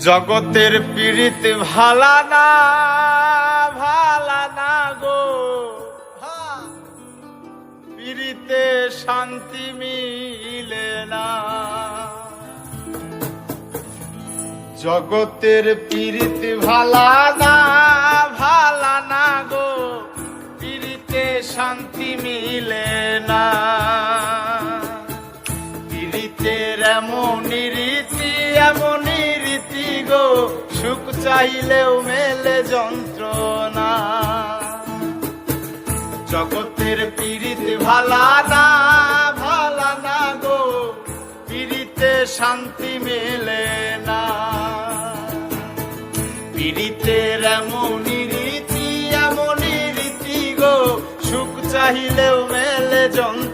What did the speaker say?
জগতের পীড়িত ভালা না গো, পীড়িতে শান্তি মিলে না। জগতের পীড়িত ভালা না গো, পীড়িতে শান্তি মিলে না। পীড়িতের এমনই রীতি গো, সুখ চাইলেও মেলে যন্ত্রণা। জগতের পীড়িত ভালা না গো, পীড়িতে শান্তি মেলে না। পীড়িতের এমনই রীতি গো, সুখ চাইলেও মেলে যন্ত্রণা।